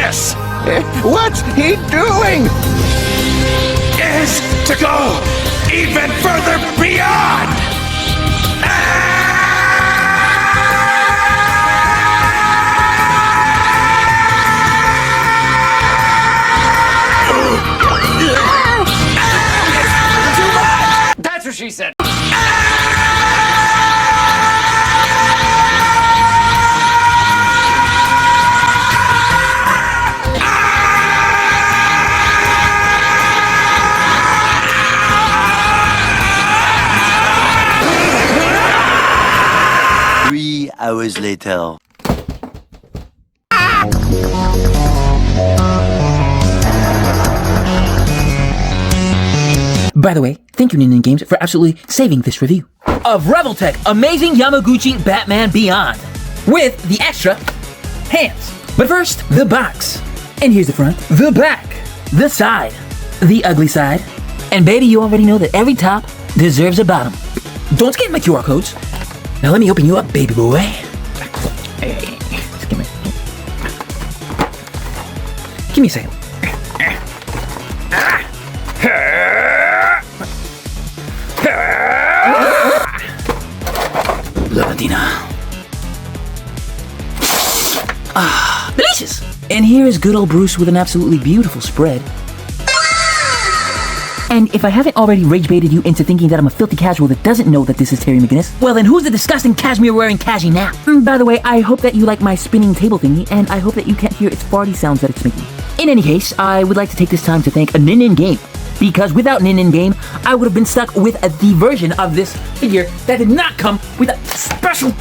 this? What's he doing? Is to go even further beyond! That's what she said. Hours later. By the way, thank you nin-ningame for absolutely saving this review of Revoltech Amazing Yamaguchi Batman Beyond with the extra hands. But first, the box. And here's the front, the back, the side, the ugly side. And baby, you already know that every top deserves a bottom. Don't scan my QR codes. Now let me open you up, baby boy. Hey, just give me a second. Latina. Ah, delicious! And here is good old Bruce with an absolutely beautiful spread. And if I haven't already rage-baited you into thinking that I'm a filthy casual that doesn't know that this is Terry McGinnis, well then who's the disgusting cashmere-wearing Kaji now? By the way, I hope that you like my spinning table thingy, and I hope that you can't hear its farty sounds that it's making. In any case, I would like to take this time to thank nin-ningame, because without nin-ningame, I would have been stuck with the version of this figure that did not come with a special...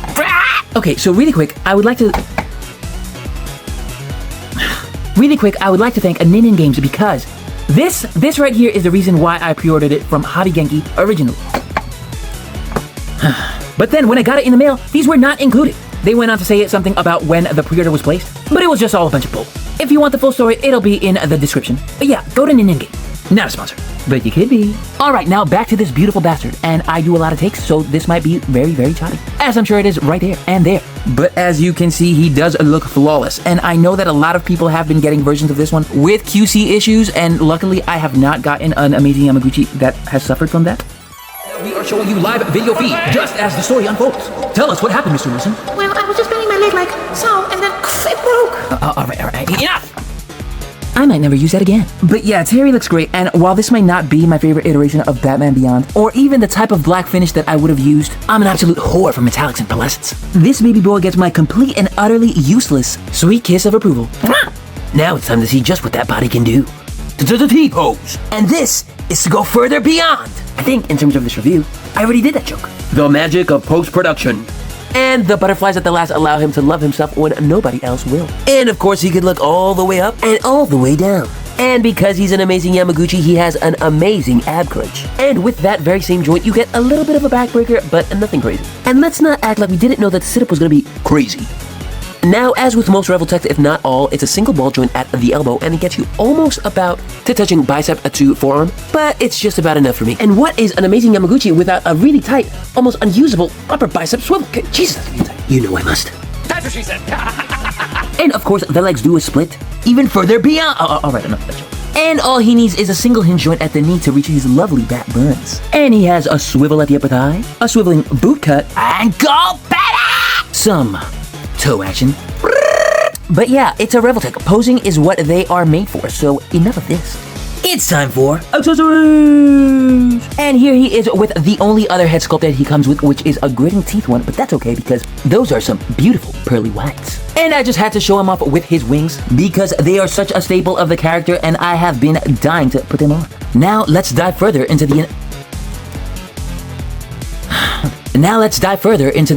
Okay, so really quick, I would like to thank nin-ningame because this right here is the reason why I pre-ordered it from Hobby Genki originally. But then when I got it in the mail, these were not included. They went on to say something about when the pre-order was placed, but it was just all a bunch of bull. If you want the full story, it'll be in the description. But yeah, go to nin-ningame. Not a sponsor, but you could be. Alright, now back to this beautiful bastard, and I do a lot of takes, so this might be very, very choppy. As I'm sure it is right there and there. But as you can see, he does look flawless, and I know that a lot of people have been getting versions of this one with QC issues, and luckily I have not gotten an Amazing Yamaguchi that has suffered from that. We are showing you live video feed, just as the story unfolds. Tell us what happened, Mr. Wilson. Well, I was just bending my leg like so, and then it broke. Alright, enough! I might never use that again. But yeah, Terry looks great, and while this might not be my favorite iteration of Batman Beyond, or even the type of black finish that I would have used, I'm an absolute whore for metallics and pearlescents. This baby boy gets my complete and utterly useless sweet kiss of approval. Now it's time to see just what that body can do. The T-pose! And this is to go further beyond! I think, in terms of this review, I already did that joke. The magic of post-production. And the butterflies at the last allow him to love himself when nobody else will. And of course he could look all the way up and all the way down. And because he's an amazing Yamaguchi, he has an amazing ab crunch. And with that very same joint, you get a little bit of a backbreaker, but nothing crazy. And let's not act like we didn't know that the sit-up was gonna be crazy. Now, as with most revoltechs, if not all, it's a single ball joint at the elbow, and it gets you almost about to touching bicep to forearm, but it's just about enough for me. And what is an amazing Yamaguchi without a really tight, almost unusable upper bicep swivel? Jesus, that's really tight. You know I must. That's what she said. And of course, the legs do a split even further beyond. Alright, enough of that joke. And all he needs is a single hinge joint at the knee to reach his lovely bat buns. And he has a swivel at the upper thigh, a swiveling boot cut, and go better! Some toe action. But yeah, it's a revoltech. Posing is what they are made for, so enough of this. It's time for accessories! And here he is with the only other head sculpt that he comes with, which is a gritting teeth one, but that's okay because those are some beautiful pearly whites. And I just had to show him off with his wings because they are such a staple of the character and I have been dying to put them on. Now let's dive further into the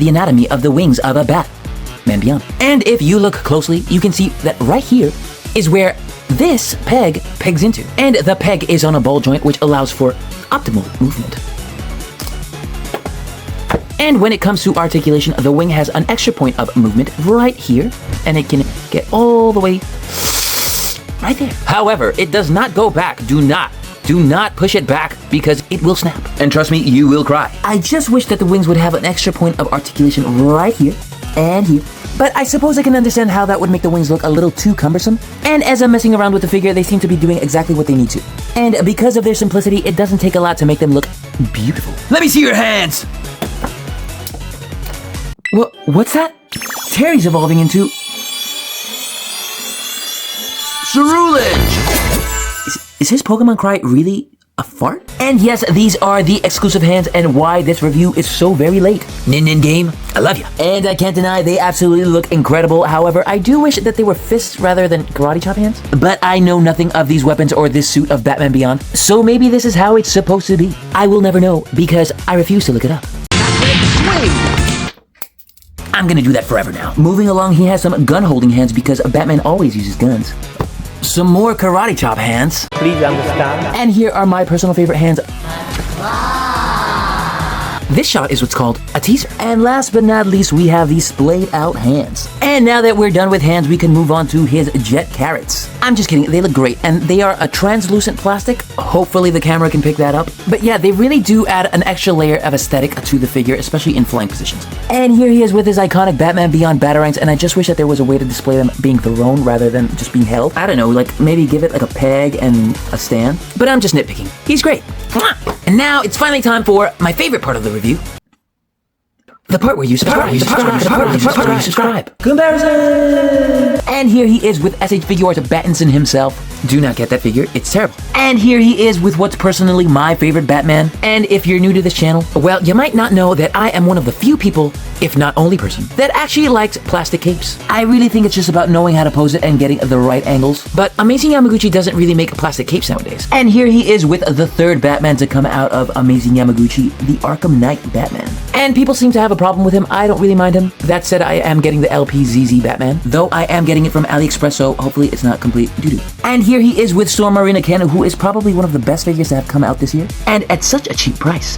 anatomy of the wings of a Batman Beyond. And if you look closely, you can see that right here is where this peg pegs into. And the peg is on a ball joint, which allows for optimal movement. And when it comes to articulation, the wing has an extra point of movement right here, and it can get all the way right there. However, it does not go back. Do not push it back because it will snap. And trust me, you will cry. I just wish that the wings would have an extra point of articulation right here and here but I suppose I can understand how that would make the wings look a little too cumbersome. And as I'm messing around with the figure, they seem to be doing exactly what they need to. And because of their simplicity, it doesn't take a lot to make them look beautiful. Let me see your hands! What's that? Terry's evolving into... Ceruledge! Is his Pokemon cry really a fart? And yes, these are the exclusive hands and why this review is so very late. Nin-ningame, I love you. And I can't deny they absolutely look incredible. However, I do wish that they were fists rather than karate chop hands. But I know nothing of these weapons or this suit of Batman Beyond, so maybe this is how it's supposed to be. I will never know because I refuse to look it up. I'm gonna do that forever now. Moving along, he has some gun-holding hands because Batman always uses guns. Some more karate chop hands. Please understand. And here are my personal favorite hands. This shot is what's called a teaser. And last but not least, we have these splayed out hands. And now that we're done with hands, we can move on to his jet carrots. I'm just kidding, they look great, and they are a translucent plastic. Hopefully the camera can pick that up. But yeah, they really do add an extra layer of aesthetic to the figure, especially in flying positions. And here he is with his iconic Batman Beyond batarangs, and I just wish that there was a way to display them being thrown rather than just being held. I don't know, like maybe give it like a peg and a stand. But I'm just nitpicking. He's great. And now it's finally time for my favorite part of the review. The part where you subscribe. Comparison! And here he is with SH Figuarts Battinson himself. Do not get that figure, it's terrible. And here he is with what's personally my favorite Batman. And if you're new to this channel, well, you might not know that I am one of the few people, if not only person, that actually likes plastic capes. I really think it's just about knowing how to pose it and getting the right angles. But Amazing Yamaguchi doesn't really make plastic capes nowadays. And here he is with the third Batman to come out of Amazing Yamaguchi, the Arkham Knight Batman. And people seem to have a problem with him. I don't really mind him. That said, I am getting the LPZZ Batman, though I am getting it from AliExpress, so hopefully it's not complete doo-doo. And here he is with Storm Marina Ken, who is probably one of the best figures to have come out this year, and at such a cheap price.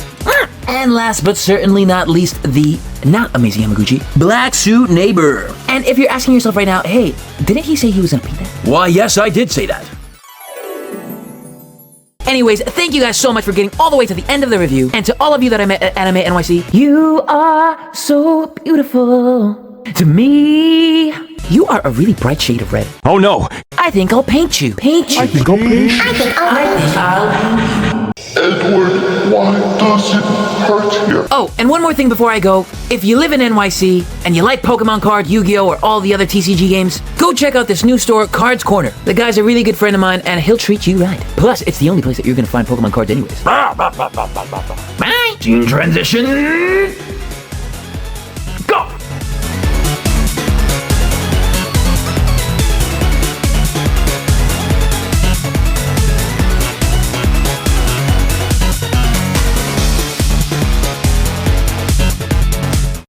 And last but certainly not least, the not Amazing Yamaguchi, Black Suit Neighbor. And if you're asking yourself right now, hey, didn't he say he was gonna paint that? Why, yes, I did say that. Anyways, thank you guys so much for getting all the way to the end of the review. And to all of you that I met at Anime NYC, you are so beautiful to me. You are a really bright shade of red. Oh no! I think I'll paint you. Paint you. I think I'll paint you. I'll paint you. Edward, why does it hurt here? Oh, and one more thing before I go. If you live in NYC and you like Pokemon Card, Yu-Gi-Oh, or all the other TCG games, go check out this new store, Cards Corner. The guy's a really good friend of mine, and he'll treat you right. Plus, it's the only place that you're gonna find Pokemon cards anyways. Bye! Scene transition!